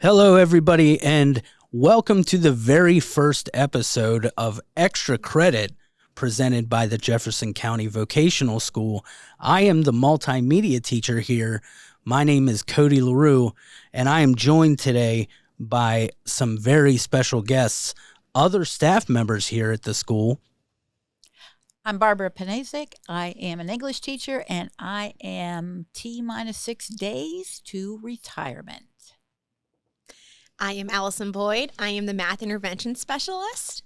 Hello, everybody, and welcome to the very first episode of Extra Credit presented by the Jefferson County Vocational School. I am the multimedia teacher here. My name is Cody LaRue, and I am joined today by some very special guests, other staff members here at the school. I'm Barbara Panasic. I am an English teacher, and I am T-minus 6 days to retirement. I am Allison Boyd. I am the math intervention specialist.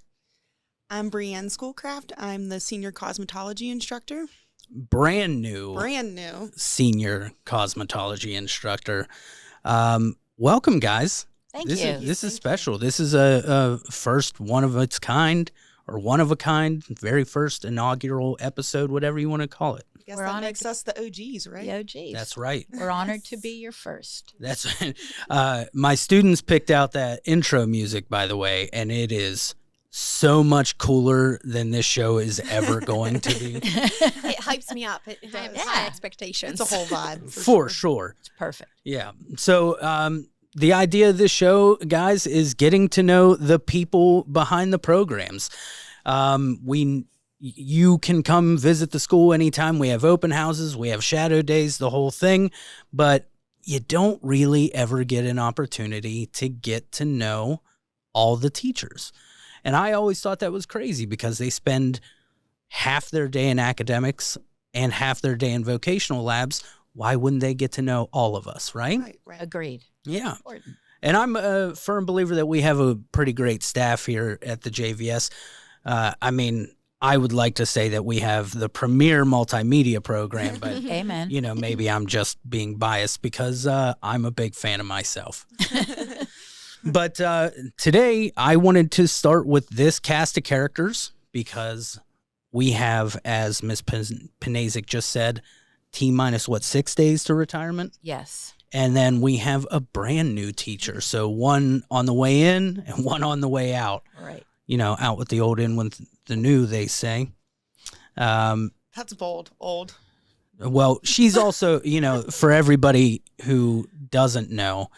I'm Brienne Schoolcraft. I'm the senior cosmetology instructor. Brand new senior cosmetology instructor. Welcome, guys. Thank you. This is special. This is a first one of its kind, or one of a kind, very first inaugural episode, whatever you want to call it. I guess We're that honored makes us the OGs, right? The OGs. That's right. We're honored to be your first. That's my students picked out that intro music, by the way, and it is so much cooler than this show is ever going to be. It hypes me up. It has high expectations. It's a whole vibe. For sure. It's perfect. Yeah. So the idea of this show, guys, is getting to know the people behind the programs. You can come visit the school anytime. We have open houses, we have shadow days, the whole thing, but you don't really ever get an opportunity to get to know all the teachers. And I always thought that was crazy because they spend half their day in academics and half their day in vocational labs. Why wouldn't they get to know all of us, right? Right. Agreed. Yeah. Important. And I'm a firm believer that we have a pretty great staff here at the JVS. I would like to say that we have the premier multimedia program, but Amen. maybe I'm just being biased because I'm a big fan of myself. But today I wanted to start with this cast of characters because we have, as Ms. Panasic just said, T-minus 6 days to retirement? Yes. And then we have a brand new teacher. So one on the way in and one on the way out. Right. Out with the old, in with the new, they say. That's bold. Old. Well, she's also, for everybody who doesn't know,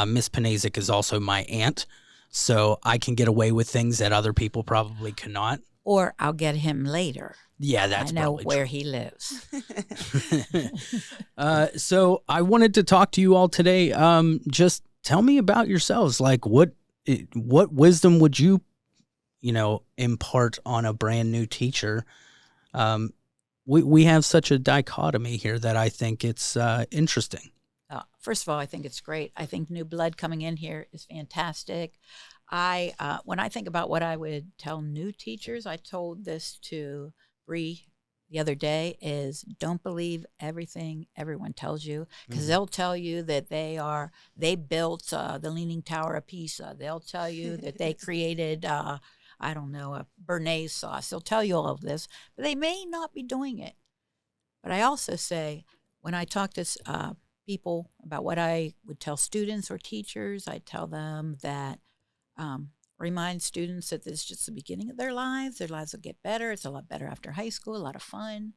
Miss Panasic is also my aunt. So I can get away with things that other people probably cannot. Or I'll get him later. Yeah, that's I know probably where true. he lives. So I wanted to talk to you all today. Just tell me about yourselves. Like, what wisdom would you impart on a brand new teacher? We have such a dichotomy here that I think it's interesting. First of all, I think it's great. I think new blood coming in here is fantastic. When I think about what I would tell new teachers, I told this to Bree the other day, is don't believe everything everyone tells you, because they'll tell you that they built the Leaning Tower of Pisa. They'll tell you that they created a béarnaise sauce. They'll tell you all of this, but they may not be doing it. But I also say, when I talk to people about what I would tell students or teachers, I tell them that remind students that this is just the beginning of their lives. Their lives will get better. It's a lot better after high school, a lot of fun.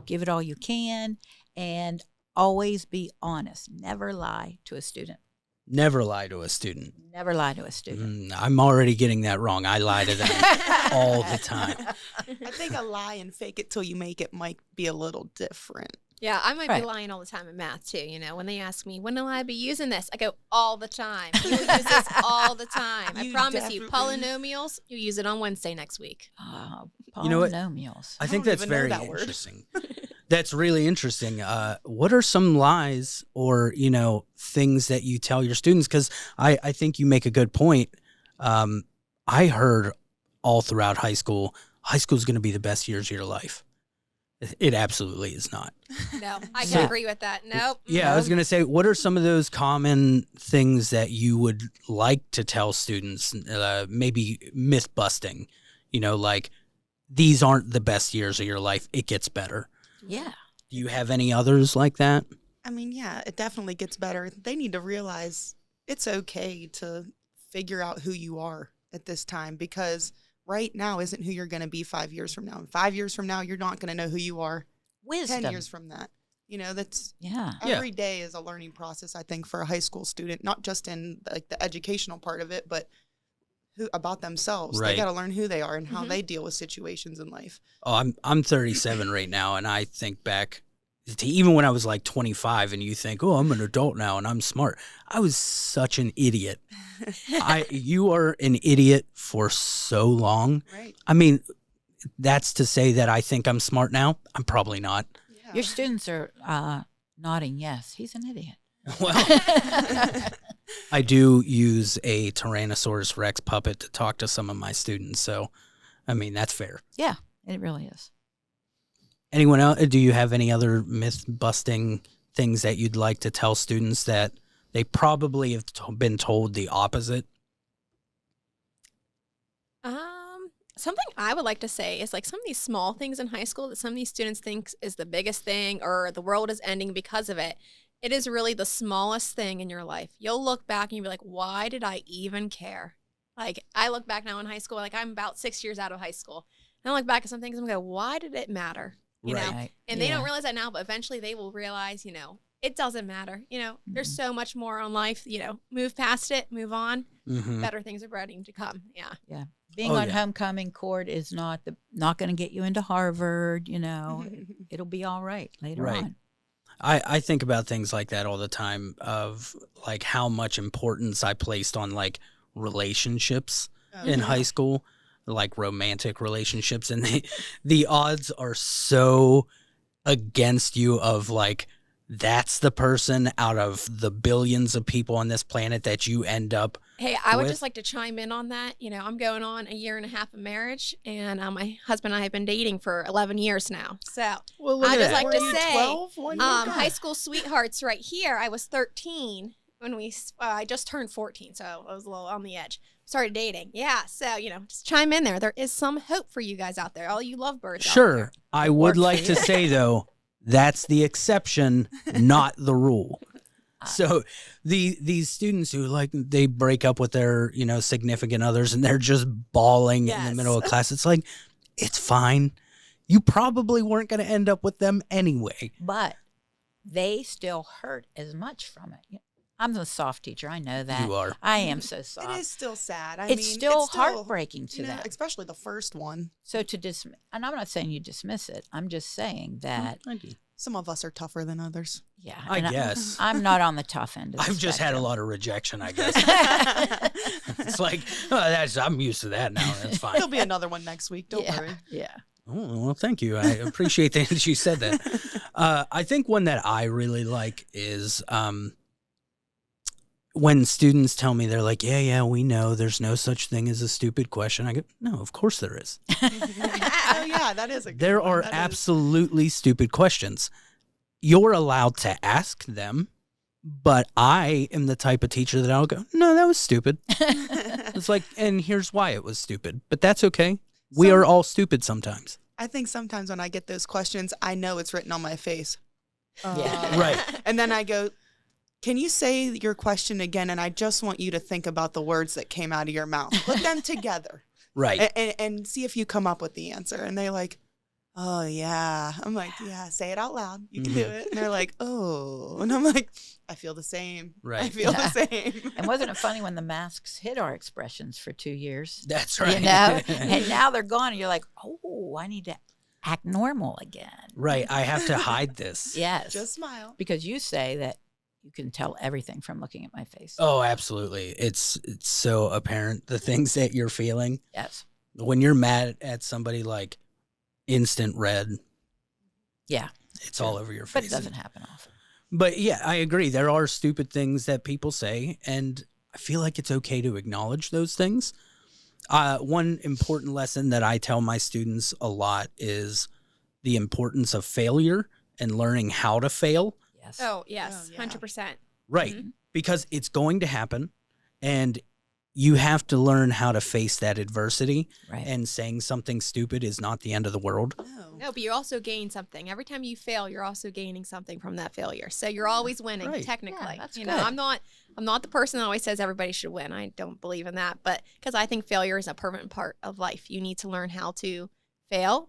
Give it all you can, and always be honest. Never lie to a student. Never lie to a student. Never lie to a student. I'm already getting that wrong. I lie to them all the time. I think a lie and fake it till you make it might be a little different. Yeah, I might Right. be lying all the time in math too. When they ask me, when will I be using this? I go, all the time. You use this all the time. I You promise you, definitely- polynomials, you use it on Wednesday next week. You know what? Polynomials. I think don't that's even know very that word. interesting. That's really interesting. What are some lies or, things that you tell your students? Because I think you make a good point. I heard all throughout high school is going to be the best years of your life. It absolutely is not. No, I can Yeah. agree with that. Nope. Yeah, I was going to say, what are some of those common things that you would like to tell students, maybe myth busting, like these aren't the best years of your life. It gets better. Yeah. Do you have any others like that? I mean, yeah, it definitely gets better. They need to realize it's okay to figure out who you are at this time, because right now isn't who you're going to be 5 years from now. And 5 years from now, you're not going to know who you are Wisdom. 10 years from that. You know, that's Yeah. every day is a learning process, I think, for a high school student, not just in like the educational part of it, but who about themselves. They Right. got to learn who they are and how they deal with situations in life. Oh, I'm 37 right now, and I think back to even when I was like 25, and you think, oh, I'm an adult now and I'm smart. I was such an idiot. You are an idiot for so long. Right. I mean, that's to say that I think I'm smart now. I'm probably not. Yeah. Your students are nodding yes. He's an idiot. Well, I do use a Tyrannosaurus Rex puppet to talk to some of my students, so I mean that's fair. Yeah, it really is. Anyone else? Do you have any other myth-busting things that you'd like to tell students that they probably have been told the opposite? Something I would like to say is like some of these small things in high school that some of these students think is the biggest thing or the world is ending because of it. It is really the smallest thing in your life. You'll look back and you'll be like, why did I even care? Like, I look back now in high school, like I'm about 6 years out of high school. And I look back at some things and go, why did it matter? You know? Right. And they don't realize that now, but eventually they will realize, you know, it doesn't matter. You know, there's so much more on life, you know, move past it, move on. Mm-hmm. Better things are ready to come. Yeah. Yeah. Being Oh, on yeah. homecoming court is not going to get you into Harvard, you know. It'll be all right later Right. on. I think about things like that all the time, of like how much importance I placed on like relationships in high school, like romantic relationships, and the odds are so against you of like that's the person out of the billions of people on this planet that you end up. Hey, I would with. just like to chime in on that. You know, I'm going on a year and a half of marriage, and my husband and I have been dating for 11 years now. So Well, look I at just that. like to Were you say, 12 when you got- high school sweethearts right here. I was 13 when I just turned 14, so I was a little on the edge. Started dating. Yeah, so, you know, just chime in there. There is some hope for you guys out there, all you lovebirds out Sure, there. I would worked like for to you. say though, that's the exception, not the rule. So these students who like they break up with their significant others and they're just bawling in the middle of class, it's like it's fine. You probably weren't going to end up with them anyway. But they still hurt as much from it. I'm the soft teacher. I know that. You are. I am so soft. It is still sad. It's still heartbreaking to them. Especially the first one. So to dismiss, and I'm not saying you dismiss it. I'm just saying that, I do. Some of us are tougher than others. yeah. I and guess. I'm not on the tough end of the I've just had a spectrum. lot of rejection, I guess. It's like, I'm used to that now. That's fine. There'll be another one next week. Don't Yeah. worry. Yeah. Oh, well, thank you. I appreciate that you said that. I think one that I really like is when students tell me, they're like, yeah, we know there's no such thing as a stupid question. I go, no, of course there is. Oh, yeah, that is a good There one. are That is- absolutely stupid questions. You're allowed to ask them, but I am the type of teacher that I'll go, no, that was stupid. It's like, and here's why it was stupid, but that's okay. We Some- are all stupid sometimes. I think sometimes when I get those questions, I know it's written on my face. Yeah. Right. And then I go, can you say your question again? And I just want you to think about the words that came out of your mouth. Put them together Right. and see if you come up with the answer. And they're like, oh, yeah. I'm like, yeah, say it out loud. You can do it. And they're like, oh. And I'm like, I feel the same. I Right. feel Yeah. the same. And wasn't it funny when the masks hid our expressions for 2 years? That's right. You know, and now they're gone, and you're like, oh, I need to act normal again. Right. I have to hide this. Yes, Just smile. because you say that you can tell everything from looking at my face. Oh, absolutely. It's so apparent, the things that you're feeling. Yes, When you're mad at somebody, like instant red, yeah, it's all over your face. but it doesn't happen often. But yeah, I agree. There are stupid things that people say, and I feel like it's okay to acknowledge those things. One important lesson that I tell my students a lot is the importance of failure and learning how to fail. Yes. Oh, yes, Oh, yeah. 100%. Right. Mhm. Because it's going to happen, and you have to learn how to face that adversity. Right. And saying something stupid is not the end of the world. No. No, but you also gain something. Every time you fail, you're also gaining something from that failure. So you're always winning, Right. technically. Yeah, that's you know, good. I'm not the person that always says everybody should win. I don't believe in that, but because I think failure is a permanent part of life. You need to learn how to fail,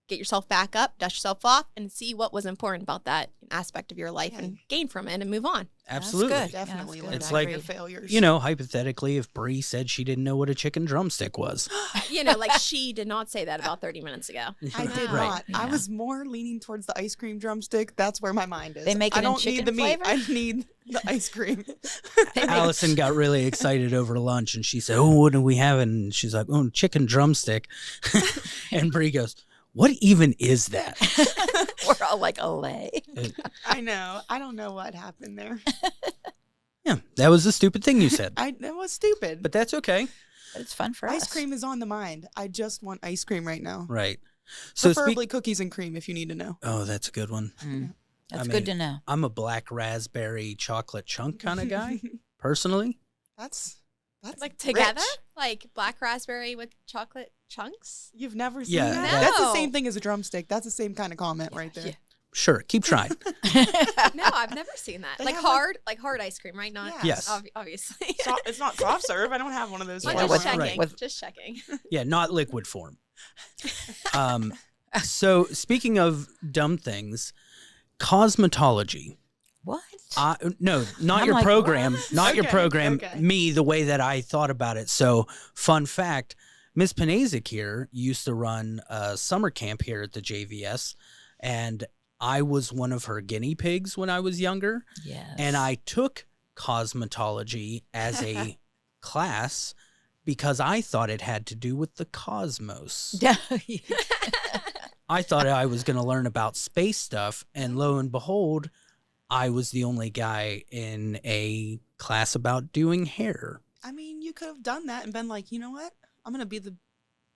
get yourself back up, dust yourself off, and see what was important about that aspect of your life and gain from it and move on. Absolutely. That's good. Definitely Yeah, learn It's from like, your failures. You know, hypothetically, if Bree said she didn't know what a chicken drumstick was. Like she did not say that about 30 minutes ago. I did Right. not. I Yeah. was more leaning towards the ice cream drumstick. That's where my mind is. They make it I in don't chicken need the meat. flavor? I need the ice cream. Allison got really excited over lunch and she said, "Oh, what do we have?" And she's like, "Oh, chicken drumstick." And Bree goes, "What even is that?" We're all like, "Olay." I know. I don't know what happened there. Yeah, that was the stupid thing you said. That was stupid. But that's okay. But it's fun for ice us. cream is on the mind. I just want ice cream right now. Right. So Preferably cookies and cream if you need to know. Oh, that's a good one. That's I good to mean, know. I'm a black raspberry chocolate chunk kind of guy, personally. That's Like together? rich. Like black raspberry with chocolate chunks? You've never seen Yeah, that? that- That's the No. same thing as a drumstick. That's the same kind of comment right there. Yeah. Sure, keep trying. No, I've never seen that. They Like have, hard ice cream, right? Not Yes. obviously. It's not soft serve. I don't have one of those. Yeah, I'm flavors. just checking. right. Just checking. Yeah, not liquid form. So speaking of dumb things, cosmetology. What? No, not I'm your like, program. what? Not your Okay, program. okay. Me, the way that I thought about it. So, fun fact: Miss Panasic here used to run a summer camp here at the JVS, and I was one of her guinea pigs when I was younger. Yes. And I took cosmetology as a class because I thought it had to do with the cosmos. I thought I was going to learn about space stuff, and lo and behold, I was the only guy in a class about doing hair. I mean, you could have done that and been like, you know what? I'm gonna be the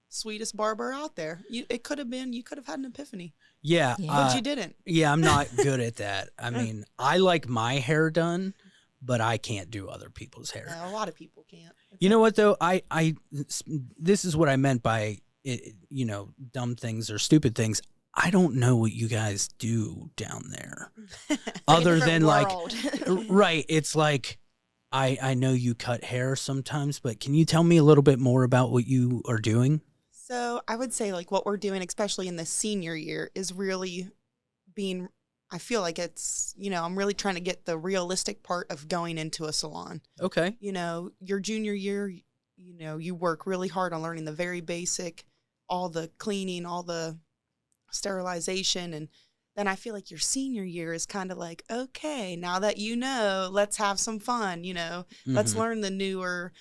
sweetest barber out there. It could have been. You could have had an epiphany, Yeah, Yeah. but you didn't. yeah, I'm not good at that. I mean, I like my hair done, but I can't do other people's hair. A lot of people can't. You know what though? This is what I meant by dumb things or stupid things. I don't know what you guys do down there, other than like, right? It's like I know you cut hair sometimes, but can you tell me a little bit more about what you are doing? So I would say like what we're doing, especially in the senior year, is really being. I feel like it's I'm really trying to get the realistic part of going into a salon. Okay. Your junior year, you work really hard on learning the very basic, all the cleaning, all the sterilization. And then I feel like your senior year is kind of like, okay, now that let's have some fun, let's Mhm. learn the newer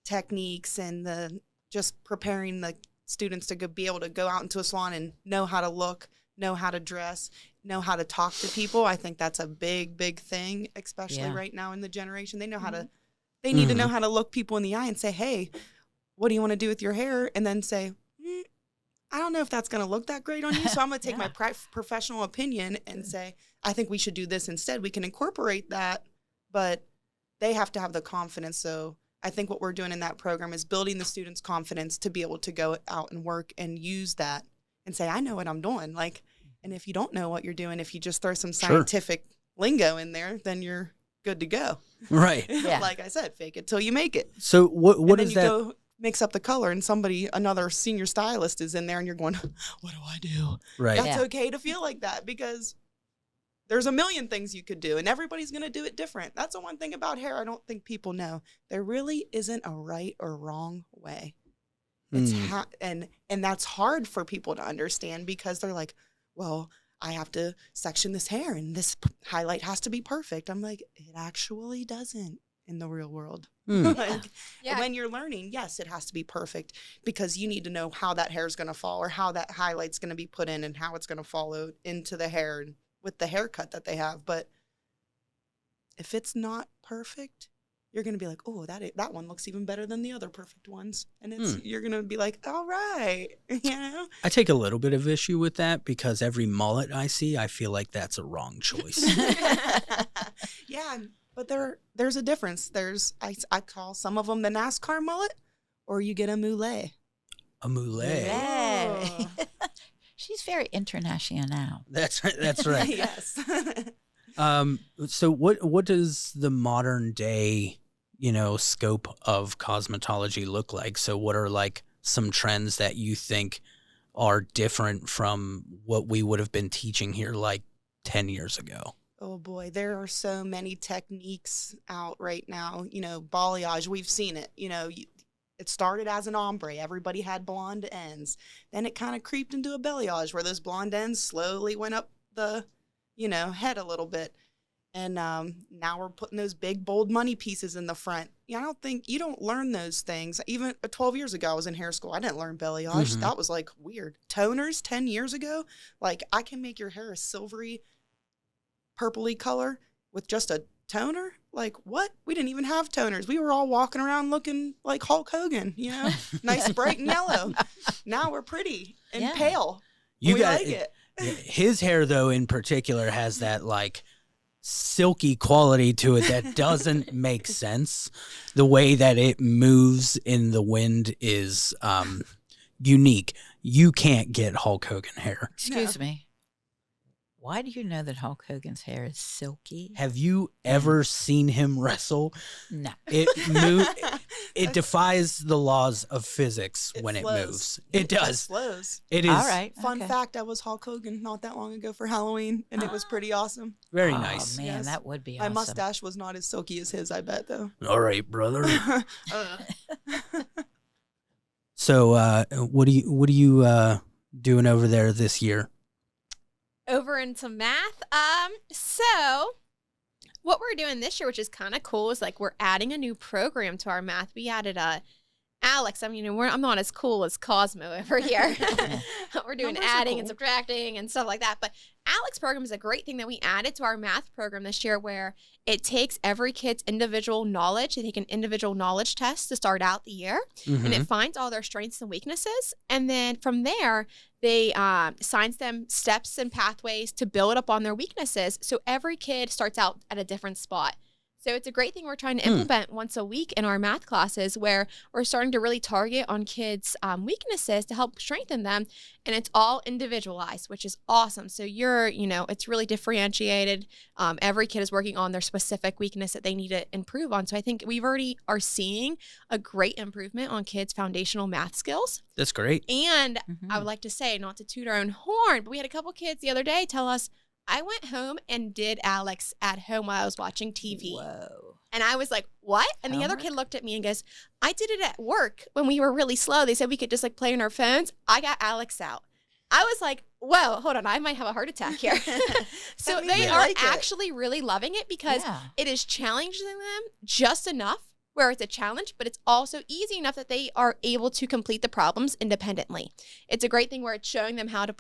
techniques and just preparing the students to be able to go out into a salon and know how to look, know how to dress, know how to talk to people. I think that's a big, big thing, especially Yeah. right now in the generation. They know how to, they need to know how to look people in the eye and say, hey, what do you want to do with your hair? And then say, I don't know if that's going to look that great on you. So I'm going to take my professional opinion and say, I think we should do this instead. We can incorporate that, but they have to have the confidence. So I think what we're doing in that program is building the students' confidence to be able to go out and work and use that and say, I know what I'm doing. Like, and if you don't know what you're doing, if you just throw some scientific lingo in there, then you're good to go. Right. Yeah. Like I said, fake it till you make it. So what and then is you that? go mix up the color and another senior stylist is in there and you're going, what do I do? Right. That's Yeah. okay to feel like that because there's a million things you could do and everybody's going to do it different. That's the one thing about hair I don't think people know. There really isn't a right or wrong way. It's and that's hard for people to understand because they're like, well, I have to section this hair and this highlight has to be perfect. I'm like, it actually doesn't in the real world. Like, Yeah. when you're learning, yes, it has to be perfect because you need to know how that hair is going to fall or how that highlight's going to be put in and how it's going to follow into the hair and with the haircut that they have. But if it's not perfect, you're going to be like, oh, that one looks even better than the other perfect ones. And you're going to be like, all right, I take a little bit of issue with that because every mullet I see, I feel like that's a wrong choice. Yeah, but there's a difference. I call some of them the NASCAR mullet, or you get a moulet. A moulet. Yay. She's very international. That's right. Yes. So what does the modern day, scope of cosmetology look like? So what are like some trends that you think are different from what we would have been teaching here like 10 years ago? Oh boy, there are so many techniques out right now. Balayage, we've seen it. It started as an ombre. Everybody had blonde ends. Then it kind of creeped into a balayage where those blonde ends slowly went up the, head a little bit. And now we're putting those big, bold money pieces in the front. I don't think you don't learn those things. Even 12 years ago, I was in hair school. I didn't learn balayage. Mm-hmm. That was like weird. Toners 10 years ago, like I can make your hair a silvery, purpley color with just a toner. Like what? We didn't even have toners. We were all walking around looking like Hulk Hogan, nice, bright and yellow. Now we're pretty and pale. We like it. His hair, though, in particular, has that like silky quality to it that doesn't make sense. The way that it moves in the wind is unique. You can't get Hulk Hogan hair. Excuse me. Why do you know that Hulk Hogan's hair is silky? Have you ever seen him wrestle? No. It defies the laws of physics when it flows. moves. It does. Flows. It is. All right. Fun okay. fact, I was Hulk Hogan not that long ago for Halloween, and it was pretty awesome. Very Oh, nice. man, Yes. that would be My awesome. mustache was not as silky as his, I bet, though. All right, brother. Uh, So, what are you doing over there this year? Over into math. So what we're doing this year, which is kind of cool, is like we're adding a new program to our math. We added Alex. I mean, I'm not as cool as Cosmo over here. We're doing Numbers are adding cool. and subtracting and stuff like that. But Alex program is a great thing that we added to our math program this year, where it takes every kid's individual knowledge. They take an individual knowledge test to start out the year, and it finds all their strengths and weaknesses. And then from there, they assigns them steps and pathways to build up on their weaknesses. So every kid starts out at a different spot. So it's a great thing we're trying to implement once a week in our math classes, where we're starting to really target on kids' weaknesses to help strengthen them. And it's all individualized, which is awesome. So it's really differentiated. Every kid is working on their specific weakness that they need to improve on. So I think we've already are seeing a great improvement on kids' foundational math skills. That's great. And I would like to say, not to toot our own horn, but we had a couple kids the other day tell us, I went home and did Alex at home while I was watching TV. Whoa. And I was like, what? And the other Homework? kid looked at me and goes, I did it at work when we were really slow. They said we could just like play on our phones. I got Alex out. I was like, whoa, hold on. I might have a heart attack here. So That means they they are like it. actually really loving it because Yeah. it is challenging them just enough where it's a challenge, but it's also easy enough that they are able to complete the problems independently. It's a great thing where it's showing them how to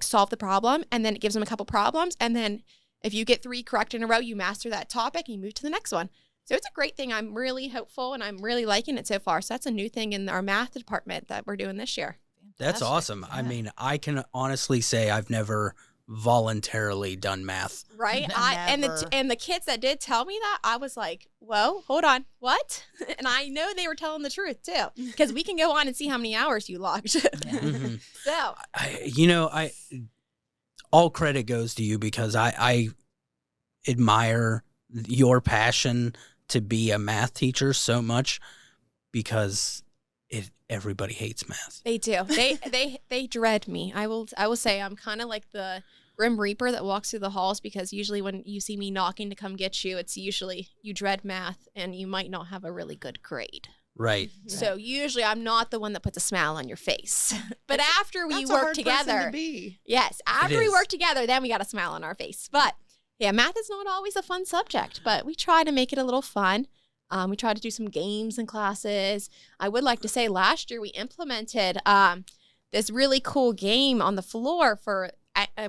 solve the problem, and then it gives them a couple problems, and then if you get 3 correct in a row, you master that topic and you move to the next one. So it's a great thing. I'm really hopeful and I'm really liking it so far. So that's a new thing in our math department that we're doing this year. That's Fantastic. awesome. I Yeah. mean, I can honestly say I've never voluntarily done math. Right? Never. And the kids that did tell me that, I was like, whoa, hold on, what? And I know they were telling the truth too, because we can go on and see how many hours you logged. Mhm. So All credit goes to you because I admire your passion to be a math teacher so much, because everybody hates math. they do. They dread me. I will say I'm kind of like the Grim Reaper that walks through the halls, because usually when you see me knocking to come get you, it's usually you dread math and you might not have a really good grade. Right. So usually I'm not the one that puts a smile on your face. But after we That's a work hard person together, to be. yes, after we is. work together, then we got a smile on our face. But yeah, math is not always a fun subject, but we try to make it a little fun. We try to do some games in classes. I would like to say last year we implemented this really cool game on the floor for,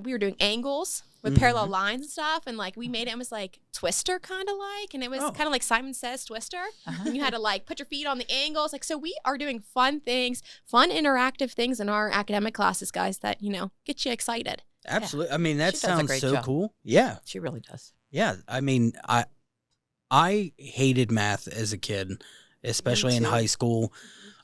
we were doing angles with parallel lines and stuff. And like we made it was like Twister kind of like, and it was kind of like Simon Says Twister. And you had to like put your feet on the angles. Like, so we are doing fun things, fun interactive things in our academic classes, guys, that, get you excited. Absolutely. I mean, that She does a sounds great so job. cool. Yeah. She really does. Yeah. I mean, I hated math as a kid, especially in too. high school.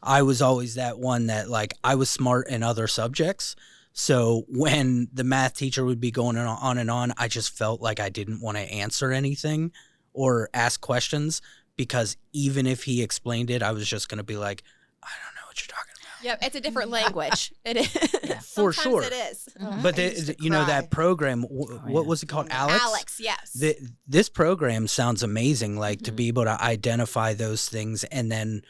I was always that one that like I was smart in other subjects. So when the math teacher would be going on and on, I just felt like I didn't want to answer anything or ask questions, because even if he explained it, I was just going to be like, I don't know what you're talking about. Yep, it's a different language. It is. Yeah. For Sometimes sure. it is. But I used to you know, cry. that program, yeah. what was it called? Alex? Alex, yes. This program sounds amazing, like to Mhm. be able to identify those things and then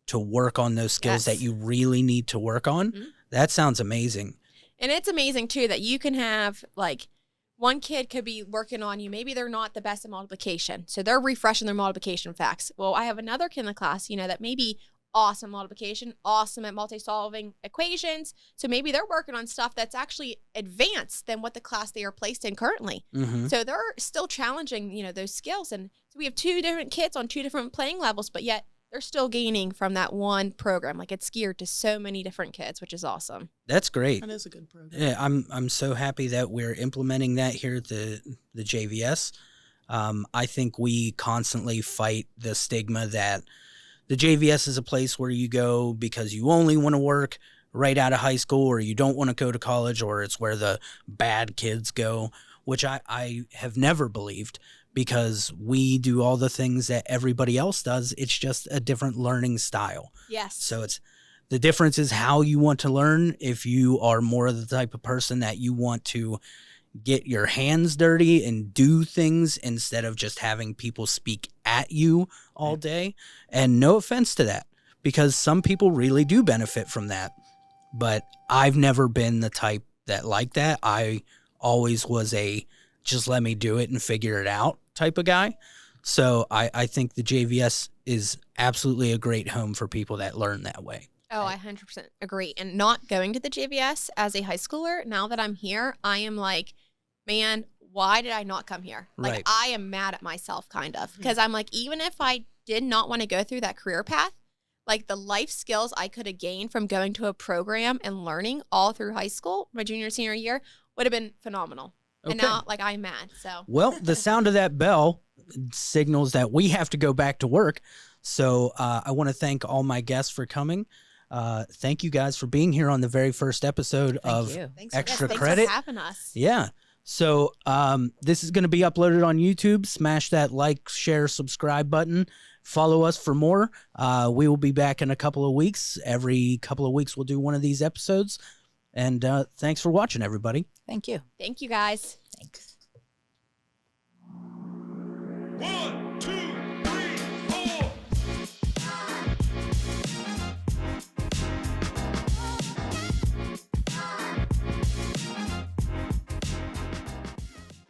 to work on those skills that Yes. you really need to work on. Mhm. That sounds amazing. And it's amazing too that you can have like one kid could be working on you. Maybe they're not the best at multiplication. So they're refreshing their multiplication facts. Well, I have another kid in the class, that may be awesome multiplication, awesome at multi-solving equations. So maybe they're working on stuff that's actually advanced than what the class they are placed in currently. Hmm. So they're still challenging, those skills. And so we have two different kids on two different playing levels, but yet they're still gaining from that one program. Like it's geared to so many different kids, which is awesome. That's great. That is a good program. Yeah, I'm so happy that we're implementing that here at the JVS. I think we constantly fight the stigma that the JVS is a place where you go because you only want to work right out of high school, or you don't want to go to college, or it's where the bad kids go, which I have never believed, because we do all the things that everybody else does. It's just a different learning style. Yes. So the difference is how you want to learn. If you are more of the type of person that you want to get your hands dirty and do things instead of just having people speak at you all day. And no offense to that, because some people really do benefit from that. But I've never been the type that like that. I always was a just let me do it and figure it out type of guy. So I think the JVS is absolutely a great home for people that learn that way. Oh, I 100% agree. And not going to the JVS as a high schooler, now that I'm here, I am like, man, why did I not come here? Like, Right. I am mad at myself, kind of. Because I'm like, even if I did not want to go through that career path, like the life skills I could have gained from going to a program and learning all through high school, my junior, senior year, would have been phenomenal. Okay. And now, like, I'm mad. So, Well, the sound of that bell signals that we have to go back to work. So I want to thank all my guests for coming. Thank you guys for being here on the very first episode of you. Thanks for Extra yes, Credit. thanks for having us. Yeah. So this is going to be uploaded on YouTube. Smash that like, share, subscribe button. Follow us for more. We will be back in a couple of weeks. Every couple of weeks, we'll do one of these episodes. And thanks for watching, everybody. Thank you. Thank you, guys. Thanks. 1, 2.